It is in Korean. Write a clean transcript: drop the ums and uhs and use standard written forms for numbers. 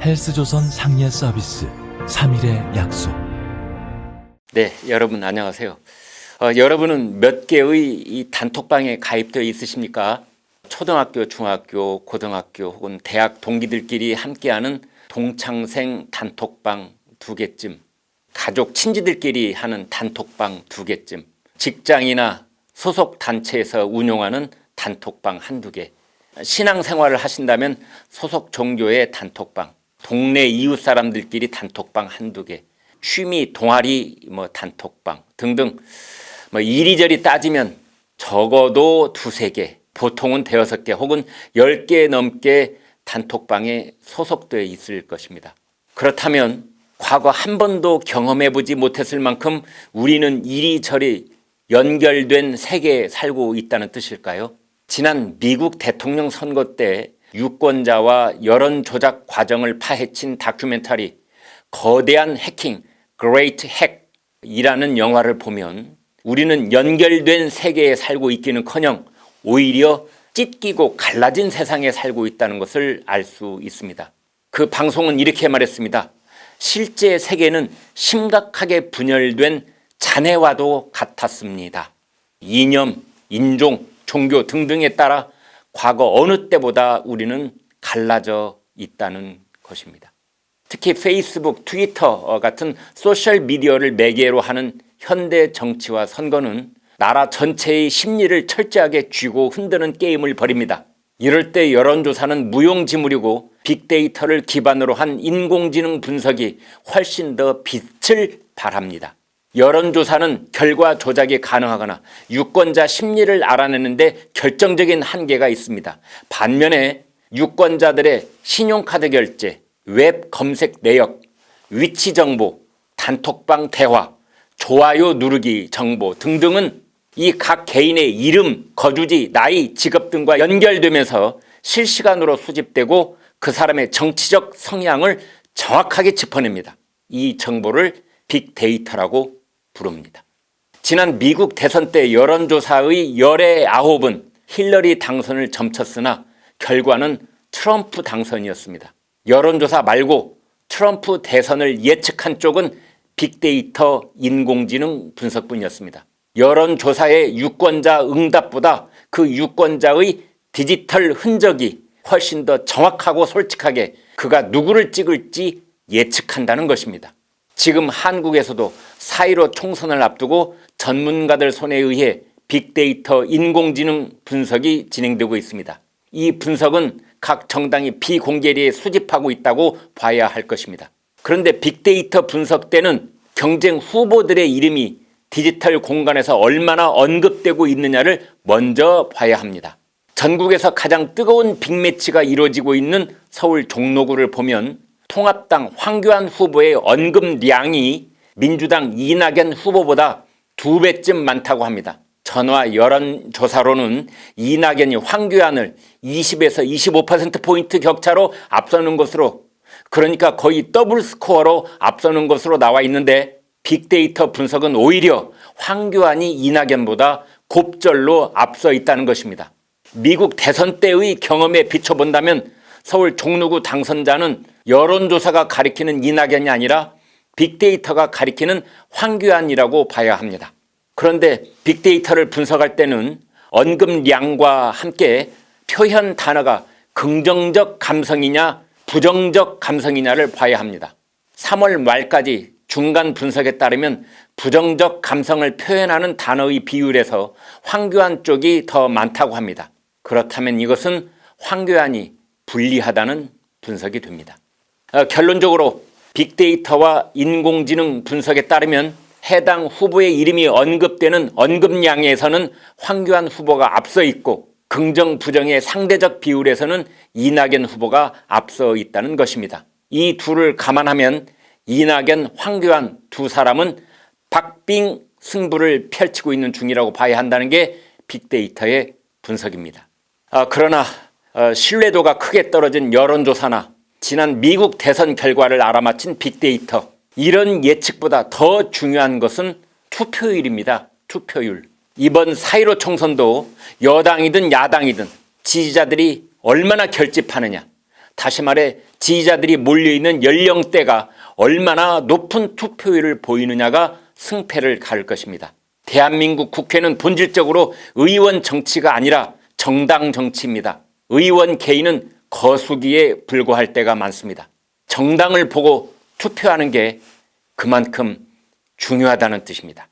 헬스조선 상예 서비스 3일의 약속. 네, 여러분 안녕하세요. 여러분은 몇 개의 이 단톡방에 가입되어 있으십니까? 초등학교, 중학교, 고등학교 혹은 대학 동기들끼리 함께하는 동창생 단톡방 2개쯤, 가족, 친지들끼리 하는 단톡방 2개쯤, 직장이나 소속 단체에서 운영하는 단톡방 1-2개, 신앙생활을 하신다면 소속 종교의 단톡방, 동네 이웃 사람들끼리 단톡방 1-2개, 취미, 동아리 단톡방 등등 이리저리 따지면 적어도 2-3개, 보통은 5-6개 혹은 10개 넘게 단톡방에 소속되어 있을 것입니다. 그렇다면 과거 한 번도 경험해보지 못했을 만큼 우리는 이리저리 연결된 세계에 살고 있다는 뜻일까요? 지난 미국 대통령 선거 때 유권자와 여론 조작 과정을 파헤친 다큐멘터리 거대한 해킹, Great Hack이라는 영화를 보면 우리는 연결된 세계에 살고 있기는커녕 오히려 찢기고 갈라진 세상에 살고 있다는 것을 알 수 있습니다. 그 방송은 이렇게 말했습니다. 실제 세계는 심각하게 분열된 잔해와도 같았습니다. 이념, 인종, 종교 등등에 따라 과거 어느 때보다 우리는 갈라져 있다는 것입니다. 특히 페이스북, 트위터 같은 소셜미디어를 매개로 하는 현대 정치와 선거는 나라 전체의 심리를 철저하게 쥐고 흔드는 게임을 벌입니다. 이럴 때 여론조사는 무용지물이고 빅데이터를 기반으로 한 인공지능 분석이 훨씬 더 빛을 발합니다. 여론조사는 결과 조작이 가능하거나 유권자 심리를 알아내는데 결정적인 한계가 있습니다. 반면에 유권자들의 신용카드 결제, 웹 검색 내역, 위치 정보, 단톡방 대화, 좋아요 누르기 정보 등등은 이 각 개인의 이름, 거주지, 나이, 직업 등과 연결되면서 실시간으로 수집되고 그 사람의 정치적 성향을 정확하게 짚어냅니다. 이 정보를 빅데이터라고 부릅니다. 지난 미국 대선 때 여론조사의 열의 9은 힐러리 당선을 점쳤으나 결과는 트럼프 당선이었습니다. 여론조사 말고 트럼프 대선을 예측한 쪽은 빅데이터 인공지능 분석뿐이었습니다. 여론조사의 유권자 응답보다 그 유권자의 디지털 흔적이 훨씬 더 정확하고 솔직하게 그가 누구를 찍을지 예측한다는 것입니다. 지금 한국에서도 4.15 총선을 앞두고 전문가들 손에 의해 빅데이터 인공지능 분석이 진행되고 있습니다. 이 분석은 각 정당이 비공개리에 수집하고 있다고 봐야 할 것입니다. 그런데 빅데이터 분석 때는 경쟁 후보들의 이름이 디지털 공간에서 얼마나 언급되고 있느냐를 먼저 봐야 합니다. 전국에서 가장 뜨거운 빅매치가 이루어지고 있는 서울 종로구를 보면 통합당 황교안 후보의 언급량이 민주당 이낙연 후보보다 2배쯤 많다고 합니다. 전화 여론조사로는 이낙연이 황교안을 20에서 25%포인트 격차로 앞서는 것으로, 그러니까 거의 더블 스코어로 앞서는 것으로 나와 있는데 빅데이터 분석은 오히려 황교안이 이낙연보다 곱절로 앞서 있다는 것입니다. 미국 대선 때의 경험에 비춰본다면 서울 종로구 당선자는 여론조사가 가리키는 이낙연이 아니라 빅데이터가 가리키는 황교안이라고 봐야 합니다. 그런데 빅데이터를 분석할 때는 언급량과 함께 표현 단어가 긍정적 감성이냐 부정적 감성이냐를 봐야 합니다. 3월 말까지 중간 분석에 따르면 부정적 감성을 표현하는 단어의 비율에서 황교안 쪽이 더 많다고 합니다. 그렇다면 이것은 황교안이 불리하다는 분석이 됩니다. 결론적으로 빅데이터와 인공지능 분석에 따르면 해당 후보의 이름이 언급되는 언급량에서는 황교안 후보가 앞서 있고 긍정 부정의 상대적 비율에서는 이낙연 후보가 앞서 있다는 것입니다. 이 둘을 감안하면 이낙연, 황교안 두 사람은 박빙 승부를 펼치고 있는 중이라고 봐야 한다는 게 빅데이터의 분석입니다. 그러나 신뢰도가 크게 떨어진 여론조사나 지난 미국 대선 결과를 알아맞힌 빅데이터, 이런 예측보다 더 중요한 것은 투표율입니다. 투표율. 이번 4.15 총선도 여당이든 야당이든 지지자들이 얼마나 결집하느냐, 다시 말해 지지자들이 몰려있는 연령대가 얼마나 높은 투표율을 보이느냐가 승패를 가를 것입니다. 대한민국 국회는 본질적으로 의원 정치가 아니라 정당 정치입니다. 의원 개인은 거수기에 불과할 때가 많습니다. 정당을 보고 투표하는 게 그만큼 중요하다는 뜻입니다.